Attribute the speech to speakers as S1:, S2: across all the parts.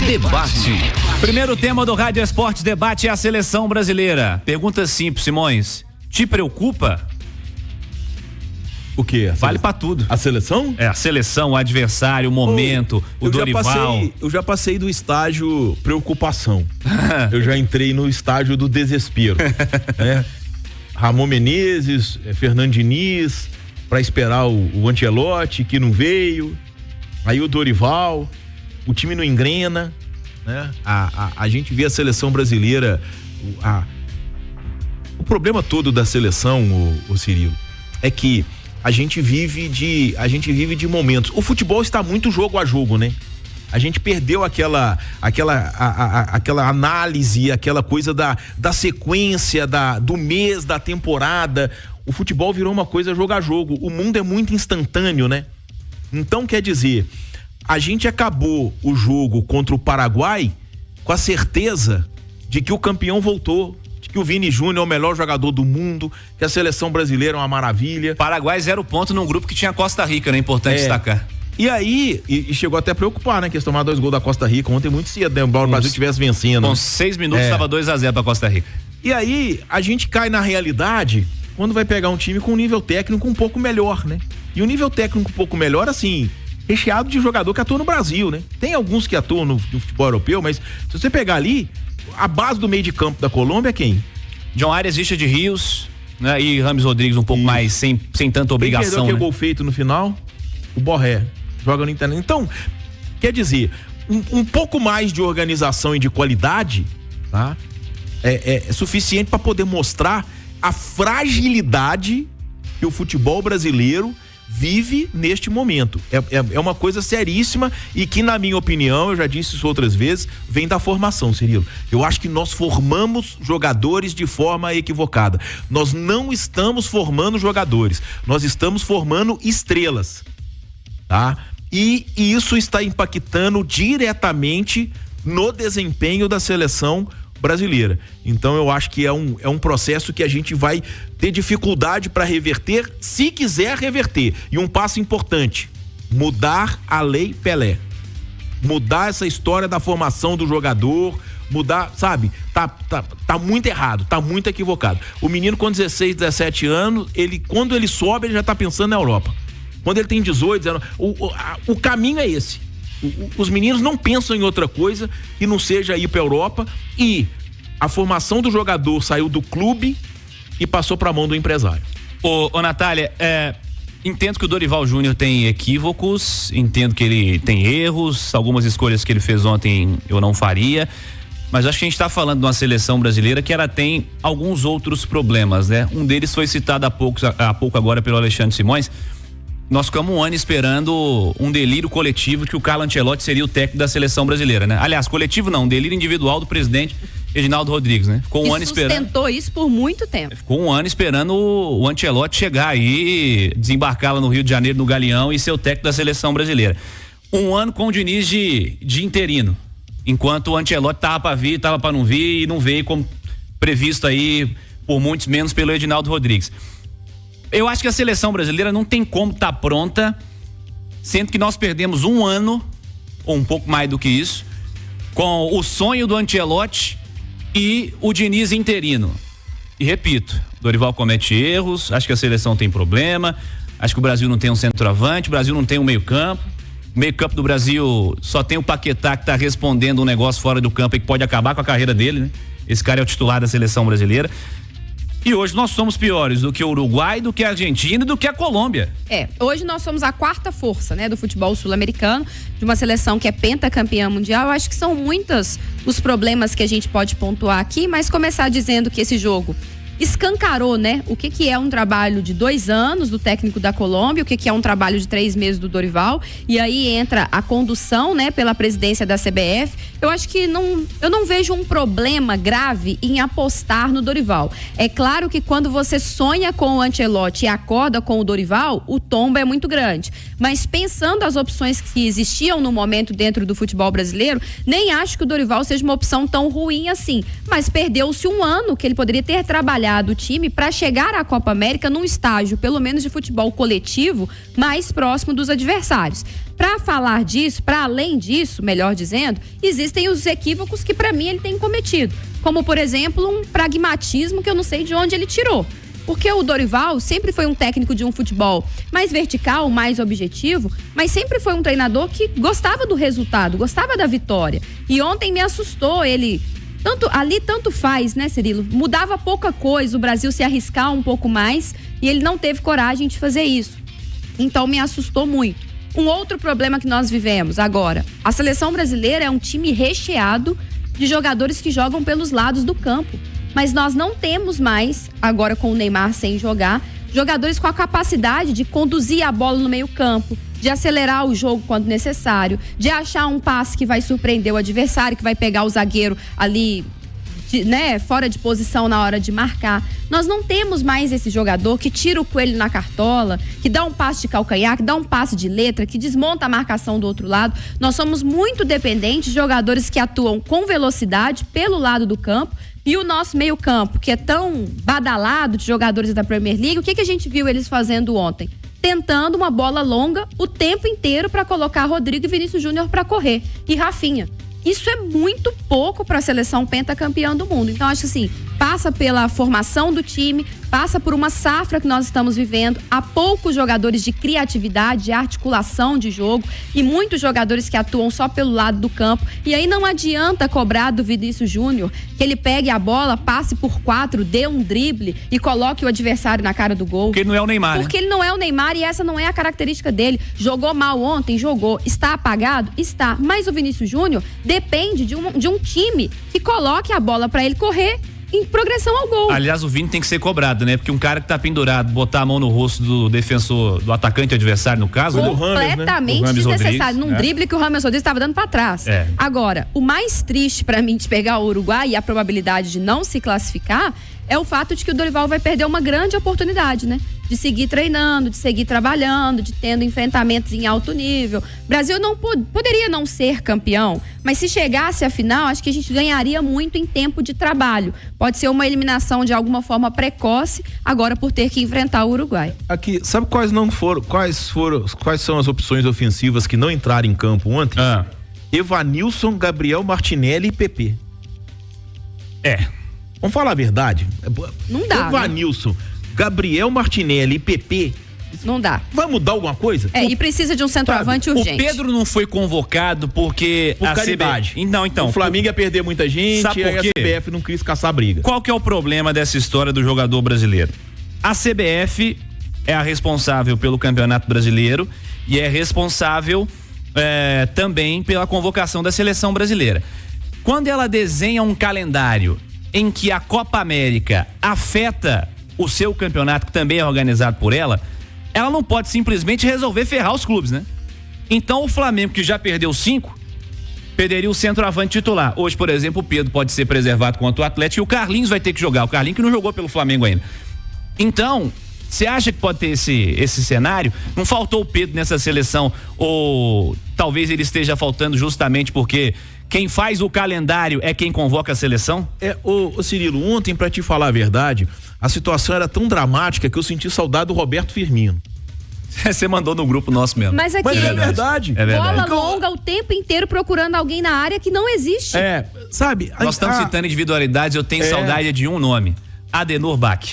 S1: Debate. Primeiro tema do Rádio Esportes Debate é a seleção brasileira. Pergunta simples, Simões. Te preocupa?
S2: O quê?
S1: Vale pra tudo.
S2: A seleção?
S1: É, a seleção, o adversário, o momento, o Dorival.
S2: Eu já passei do estágio preocupação. Eu já entrei no estágio do desespero. Né? Ramon Menezes, Fernando Diniz, pra esperar o Ancelotti, que não veio. Aí o Dorival, o time não engrena, né? A gente vê a seleção brasileira, o problema todo da seleção, o Cirilo, é que a gente vive de momentos. O futebol está muito jogo a jogo, né? A gente perdeu aquela análise, aquela coisa da sequência, do mês, da temporada. O futebol virou uma coisa jogo a jogo. O mundo é muito instantâneo, né? Então, quer dizer, a gente acabou o jogo contra o Paraguai com a certeza de que o campeão voltou, de que o Vini Júnior é o melhor jogador do mundo, que a seleção brasileira é uma maravilha.
S1: Paraguai 0 ponto num grupo que tinha Costa Rica, né? Importante destacar.
S2: E aí, e chegou até a preocupar, né? Que eles tomaram 2 gols da Costa Rica ontem muito cedo, né? Embora o Brasil estivesse vencendo.
S1: Com 6 minutos estava 2-0 pra Costa Rica.
S2: E aí, a gente cai na realidade quando vai pegar um time com um nível técnico um pouco melhor, né? E um nível técnico um pouco melhor, assim, recheado de jogador que atua no Brasil, né? Tem alguns que atuam no futebol europeu, mas se você pegar ali, a base do meio de campo da Colômbia é quem?
S1: John Arias, Richard Rios, né? E Rames Rodrigues um pouco mais, sem tanta obrigação.
S2: Quem perdeu, né? Gol feito no final? O Borré. Joga no internet. Então, quer dizer, um pouco mais de organização e de qualidade, tá? É suficiente para poder mostrar a fragilidade que o futebol brasileiro vive neste momento. É uma coisa seríssima e que, na minha opinião, eu já disse isso outras vezes, vem da formação, Cirilo. Eu acho que nós formamos jogadores de forma equivocada. Nós não estamos formando jogadores, nós estamos formando estrelas, tá? E isso está impactando diretamente no desempenho da seleção brasileira. Então eu acho que é um processo que a gente vai ter dificuldade para reverter, se quiser reverter. E um passo importante: mudar a lei Pelé. Mudar essa história da formação do jogador, mudar, sabe? Tá muito errado, tá muito equivocado. O menino com 16, 17 anos, quando ele sobe, ele já tá pensando na Europa. Quando ele tem 18, 19, o caminho é esse. Os meninos não pensam em outra coisa que não seja ir pra Europa, e a formação do jogador saiu do clube e passou pra mão do empresário.
S1: Ô Natália, entendo que o Dorival Júnior tem equívocos, entendo que ele tem erros, algumas escolhas que ele fez ontem eu não faria, mas acho que a gente tá falando de uma seleção brasileira que ela tem alguns outros problemas, né? Um deles foi citado há pouco agora pelo Alexandre Simões. Nós ficamos um ano esperando um delírio coletivo que o Carlo Ancelotti seria o técnico da seleção brasileira, né? Aliás, coletivo não, um delírio individual do presidente Reginaldo Rodrigues, né? Ficou um ano esperando.
S3: Sustentou isso por muito tempo.
S1: Ficou um ano esperando o Ancelotti chegar aí, desembarcar lá no Rio de Janeiro, no Galeão, e ser o técnico da seleção brasileira. Um ano com o Diniz de interino, enquanto o Ancelotti tava pra vir, tava pra não vir, e não veio como previsto aí, por muitos menos pelo Reginaldo Rodrigues. Eu acho que a seleção brasileira não tem como estar pronta, sendo que nós perdemos um ano, ou um pouco mais do que isso, com o sonho do Ancelotti e o Diniz interino. E repito, Dorival comete erros, acho que a seleção tem problema, acho que o Brasil não tem um centroavante, o Brasil não tem um meio-campo. O meio-campo do Brasil só tem o Paquetá, que tá respondendo um negócio fora do campo e que pode acabar com a carreira dele, né? Esse cara é o titular da seleção brasileira. E hoje nós somos piores do que o Uruguai, do que a Argentina e do que a Colômbia.
S3: Hoje nós somos a 4ª força, né, do futebol sul-americano, de uma seleção que é pentacampeã mundial. Eu acho que são muitos os problemas que a gente pode pontuar aqui, mas começar dizendo que esse jogo escancarou, né, o que é um trabalho de 2 anos do técnico da Colômbia, o que é um trabalho de 3 meses do Dorival, e aí entra a condução, né, pela presidência da CBF. Eu acho que eu não vejo um problema grave em apostar no Dorival. É claro que quando você sonha com o Ancelotti e acorda com o Dorival, o tombo é muito grande. Mas pensando as opções que existiam no momento dentro do futebol brasileiro, nem acho que o Dorival seja uma opção tão ruim assim. Mas perdeu-se um ano que ele poderia ter trabalhado recheado o time para chegar à Copa América num estágio, pelo menos de futebol coletivo, mais próximo dos adversários. Para falar disso, para além disso, melhor dizendo, existem os equívocos que para mim ele tem cometido. Como, por exemplo, um pragmatismo que eu não sei de onde ele tirou. Porque o Dorival sempre foi um técnico de um futebol mais vertical, mais objetivo, mas sempre foi um treinador que gostava do resultado, gostava da vitória. E ontem me assustou ele. Tanto faz, né, Cirilo? Mudava pouca coisa, o Brasil se arriscar um pouco mais e ele não teve coragem de fazer isso. Então me assustou muito. Um outro problema que nós vivemos agora, a seleção brasileira é um time recheado de jogadores que jogam pelos lados do campo. Mas nós não temos mais, agora com o Neymar sem jogar, jogadores com a capacidade de conduzir a bola no meio-campo, de acelerar o jogo quando necessário, de achar um passe que vai surpreender o adversário, que vai pegar o zagueiro ali, fora de posição na hora de marcar. Nós não temos mais esse jogador que tira o coelho na cartola, que dá um passe de calcanhar, que dá um passe de letra, que desmonta a marcação do outro lado. Nós somos muito dependentes de jogadores que atuam com velocidade pelo lado do campo. E o nosso meio-campo, que é tão badalado de jogadores da Premier League, o que a gente viu eles fazendo ontem? Tentando uma bola longa o tempo inteiro para colocar Rodrigo e Vinícius Júnior para correr. E Rafinha. Isso é muito pouco para a seleção pentacampeã do mundo. Então, acho que assim, passa pela formação do time, passa por uma safra que nós estamos vivendo. Há poucos jogadores de criatividade, de articulação de jogo e muitos jogadores que atuam só pelo lado do campo. E aí não adianta cobrar do Vinícius Júnior que ele pegue a bola, passe por 4, dê um drible e coloque o adversário na cara do gol.
S1: Porque ele não é o Neymar,
S3: Porque ele não é o Neymar e essa não é a característica dele. Jogou mal ontem, jogou. Está apagado? Está. Mas o Vinícius Júnior depende de um time que coloque a bola para ele correr em progressão ao gol.
S1: Aliás, o Vini tem que ser cobrado, né? Porque um cara que tá pendurado, botar a mão no rosto do defensor, do atacante adversário, no caso,
S3: completamente desnecessário. Num drible que o Rames Rodrigues estava dando para trás. Agora, o mais triste para mim de pegar o Uruguai e a probabilidade de não se classificar é o fato de que o Dorival vai perder uma grande oportunidade, né? De seguir treinando, de seguir trabalhando, de tendo enfrentamentos em alto nível. O Brasil não poderia não ser campeão, mas se chegasse à final, acho que a gente ganharia muito em tempo de trabalho. Pode ser uma eliminação de alguma forma precoce, agora por ter que enfrentar o Uruguai.
S2: Aqui, sabe quais são as opções ofensivas que não entraram em campo ontem? Evanilson, Gabriel Martinelli e PP. Vamos falar a verdade.
S3: Não dá.
S2: Evanilson, né? Gabriel Martinelli e PP.
S3: Não dá.
S2: Vai mudar alguma coisa?
S3: E precisa de um centroavante urgente.
S1: O Pedro não foi convocado porque
S2: por caridade.
S1: Então.
S2: O Flamengo ia perder muita gente e a CBF não quis caçar briga.
S1: Qual que é o problema dessa história do jogador brasileiro? A CBF é a responsável pelo Campeonato Brasileiro e é responsável também pela convocação da seleção brasileira. Quando ela desenha um calendário em que a Copa América afeta o seu campeonato, que também é organizado por ela não pode simplesmente resolver ferrar os clubes, né? Então o Flamengo, que já perdeu 5, perderia o centroavante titular. Hoje, por exemplo, o Pedro pode ser preservado contra o Atlético e o Carlinhos vai ter que jogar. O Carlinhos que não jogou pelo Flamengo ainda. Então, você acha que pode ter esse cenário? Não faltou o Pedro nessa seleção, ou talvez ele esteja faltando justamente porque quem faz o calendário é quem convoca a seleção?
S2: Ô Cirilo, ontem, pra te falar a verdade, a situação era tão dramática que eu senti saudade do Roberto Firmino.
S1: Você mandou no grupo nosso mesmo.
S3: Mas aqui
S2: é verdade.
S3: Bola longa o tempo inteiro procurando alguém na área que não existe.
S2: Sabe?
S1: Nós estamos citando individualidades, eu tenho saudade de um nome: Adenor Bach.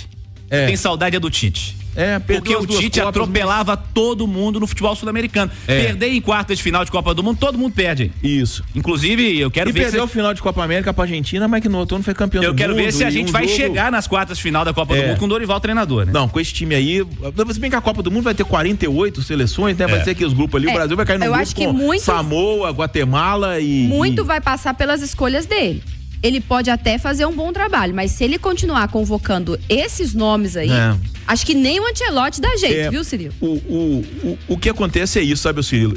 S1: Tem saudade do Tite. Porque o Tite atropelava todo mundo no futebol sul-americano. Perder em quartas de final de Copa do Mundo, todo mundo perde.
S2: Isso.
S1: Inclusive, eu quero ver.
S2: Perdeu o final de Copa América pra Argentina, mas que no outono foi campeão do mundo.
S1: Eu quero ver se a gente vai chegar nas quartas de final da Copa do Mundo com o Dorival treinador, né?
S2: Não, com esse time aí. Se bem que a Copa do Mundo vai ter 48 seleções, né? Vai ser aqui os grupos ali. O Brasil vai cair no grupo
S3: acho que
S2: com Samoa, Guatemala e.
S3: Muito vai passar pelas escolhas dele. Ele pode até fazer um bom trabalho, mas se ele continuar convocando esses nomes aí, acho que nem o Ancelotti dá jeito, viu, Cirilo?
S2: O que acontece é isso, sabe, Cirilo?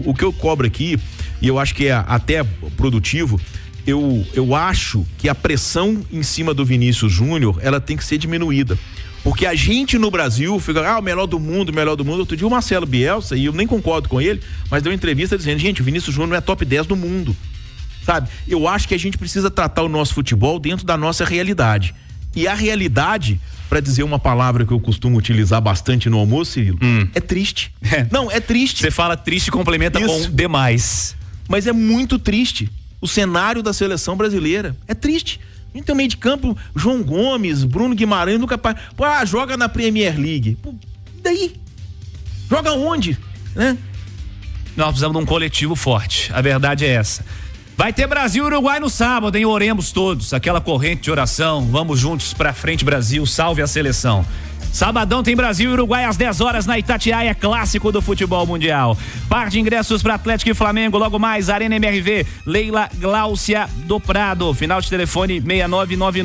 S2: O que eu cobro aqui, e eu acho que é até produtivo, eu acho que a pressão em cima do Vinícius Júnior, ela tem que ser diminuída. Porque a gente no Brasil fica, o melhor do mundo. Outro dia o Marcelo Bielsa, e eu nem concordo com ele, mas deu uma entrevista dizendo, gente, o Vinícius Júnior é top 10 do mundo. Sabe? Eu acho que a gente precisa tratar o nosso futebol dentro da nossa realidade. E a realidade, para dizer uma palavra que eu costumo utilizar bastante no almoço, Cirilo, é triste. Não, é triste.
S1: Você fala triste e complementa com demais.
S2: Mas é muito triste. O cenário da seleção brasileira é triste. A gente tem meio de campo, João Gomes, Bruno Guimarães, nunca... joga na Premier League. Pô, e daí? Joga onde? Né?
S1: Nós precisamos de um coletivo forte. A verdade é essa. Vai ter Brasil e Uruguai no sábado, hein? Oremos todos. Aquela corrente de oração. Vamos juntos pra frente, Brasil. Salve a seleção. Sabadão tem Brasil e Uruguai às 10 horas na Itatiaia, clássico do futebol mundial. Par de ingressos para Atlético e Flamengo, logo mais, Arena MRV, Leila Gláucia do Prado, final de telefone 6999.